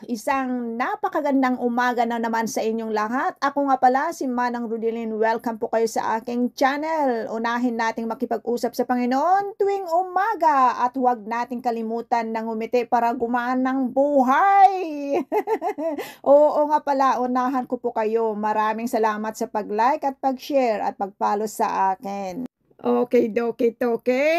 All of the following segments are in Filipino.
Isang napakagandang umaga na naman sa inyong lahat. Ako nga pala si Manang Rudelin. Welcome po kayo sa aking channel. Unahin nating makipag-usap sa Panginoon tuwing umaga at huwag nating kalimutan ng umiti para gumaan ng buhay. Oo nga pala, unahan ko po kayo. Maraming salamat sa pag-like at pag-share at pag-follow sa akin. Okay, doke, toke.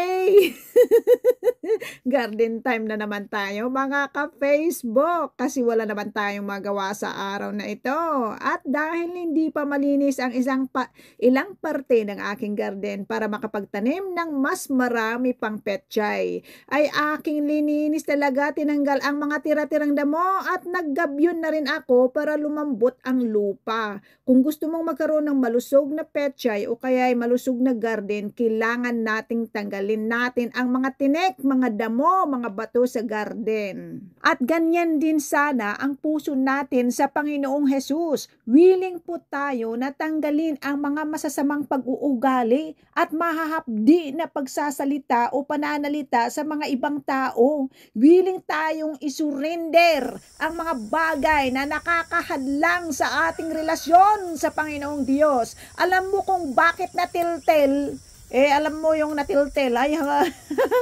Garden time na naman tayo mga ka-Facebook kasi wala naman tayong magawa sa araw na ito. At dahil hindi pa malinis ang ilang parte ng aking garden para makapagtanim ng mas marami pang petchay, ay aking lininis talaga, tinanggal ang mga tira-tirang damo at naggabyon na rin ako para lumambot ang lupa. Kung gusto mong magkaroon ng malusog na petchay o kaya ay malusog na garden, kailangan nating tanggalin natin ang mga tinik, mga damo, mga bato sa garden. At ganyan din sana ang puso natin sa Panginoong Hesus. Willing po tayo na tanggalin ang mga masasamang pag-uugali at mahahapdi na pagsasalita o pananalita sa mga ibang tao. Willing tayong isurrender ang mga bagay na nakakahadlang sa ating relasyon sa Panginoong Diyos. Alam mo kung bakit natiltel? Alam mo yung natiltel, ay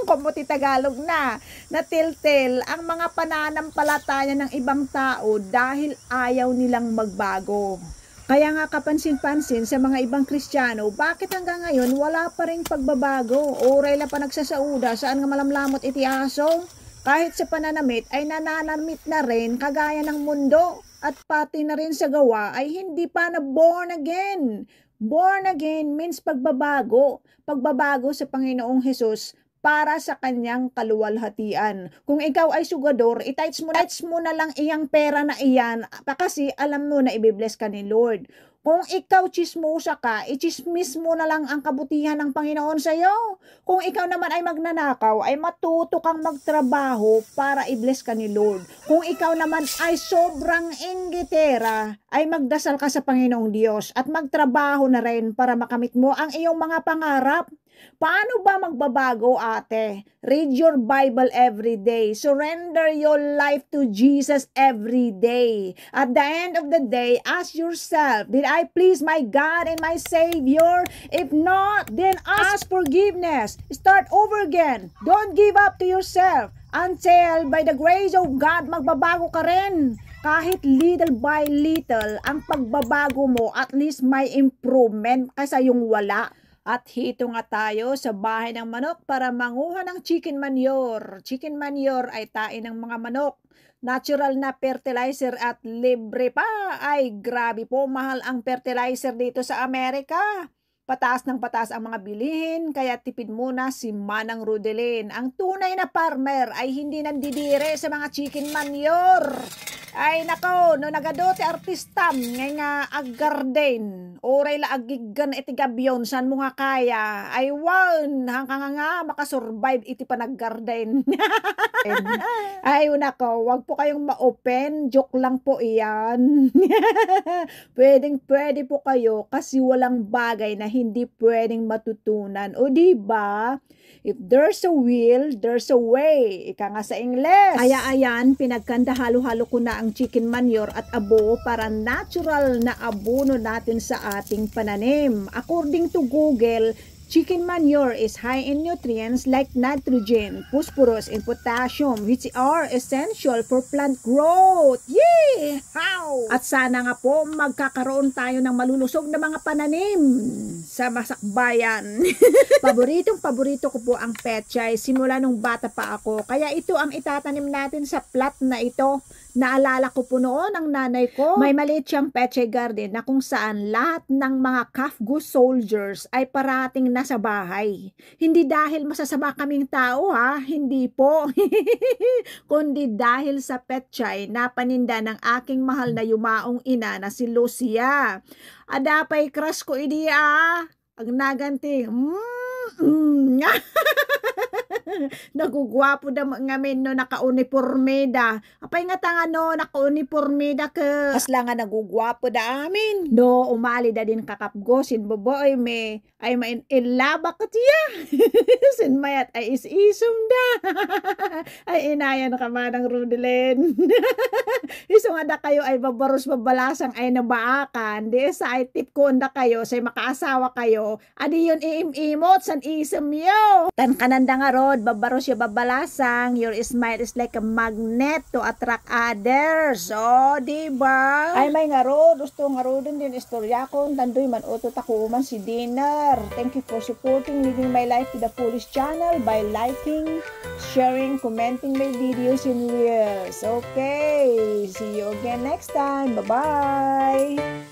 kumuti Tagalog na. Natiltel ang mga pananampalataya ng ibang tao dahil ayaw nilang magbago. Kaya nga kapansin-pansin sa mga ibang Kristiyano, bakit hanggang ngayon wala pa ring pagbabago? Oray la pa nagsasauda, saan nga malamlamot iti aso? Kahit sa pananamit ay nananamit na rin kagaya ng mundo. At pati na rin sa gawa ay hindi pa na born again. Born again means pagbabago. Pagbabago sa Panginoong Hesus para sa kanyang kaluwalhatian. Kung ikaw ay sugador, itites mo na lang iyang pera na iyan kasi alam mo na ibibless ka ni Lord. Kung ikaw chismosa ka, ichismis mo na lang ang kabutihan ng Panginoon sa iyo. Kung ikaw naman ay magnanakaw, ay matuto kang magtrabaho para i-bless ka ni Lord. Kung ikaw naman ay sobrang inggitera, ay magdasal ka sa Panginoong Diyos at magtrabaho na rin para makamit mo ang iyong mga pangarap. Paano ba magbabago, ate? Read your Bible every day. Surrender your life to Jesus every day. At the end of the day, ask yourself, did I please my God and my Savior? If not, then ask forgiveness. Start over again. Don't give up to yourself until by the grace of God, magbabago ka rin. Kahit little by little, ang pagbabago mo, at least may improvement kaysa yung wala. At hito nga tayo sa bahay ng manok para manguha ng chicken manure. Chicken manure ay tain ng mga manok. Natural na fertilizer at libre pa. Ay grabe po, mahal ang fertilizer dito sa Amerika. Pataas ng pataas ang mga bilihin, kaya tipid muna si Manang Rudelin. Ang tunay na farmer ay hindi nandidire sa mga chicken manure. Ay nako, no nagadote artistam nga aggarden. Oray la agigan iti gabyon, san mo nga kaya? Ay wan, hanggang nga makasurvive iti panaggarden. Ay nako, wag po kayong ma-open, joke lang po iyan. Pwede po kayo kasi walang bagay na hindi pwedeng matutunan. O diba? If there's a will, there's a way. Ika nga sa Ingles. Kaya ayan, pinagkanda halo-halo ko na ang chicken manure at abo para natural na abono natin sa ating pananim. According to Google, chicken manure is high in nutrients like nitrogen, phosphorus, and potassium, which are essential for plant growth. Yay! How? At sana nga po magkakaroon tayo ng malulusog na mga pananim sa masakbayan. Paborito ko po ang petchay simula nung bata pa ako. Kaya ito ang itatanim natin sa plot na ito. Naalala ko po noon ang nanay ko, may maliit siyang petchay garden na kung saan lahat ng mga calf goose soldiers ay parating nasa bahay. Hindi dahil masasama kaming tao ha, hindi po. Kundi dahil sa petchay na paninda ng aking mahal na yumaong ina na si Lucia. Adapay crush ko idi ang naganti. Nagugwapo da ngamin no naka-uniformeda. Apay nga tanga no naka-uniformeda ka. Asla nga nagugwapo da amin. No, umali da din kakapgosin boboy me. Ay ilaba ka tiya. Sinmayat ay is-isum da. Ay inayan ka manang Rudelin. Iso nga da kayo ay babaros babalasang ay nabaakan. Di sa ay tip ko da kayo say makaasawa kayo. Adi yun iim-imot san isum yo. Tan kananda nga rod babaros yo babalasang. Your smile is like a magnet to attract others. Oh, diba? Ay may nga rod. Gusto nga rod din istorya ko. Tandoy man utot ako man si Dinner. Thank you for supporting Living My Life with the Foolish channel by liking, sharing, commenting my videos and reels. Okay, see you again next time. Bye-bye!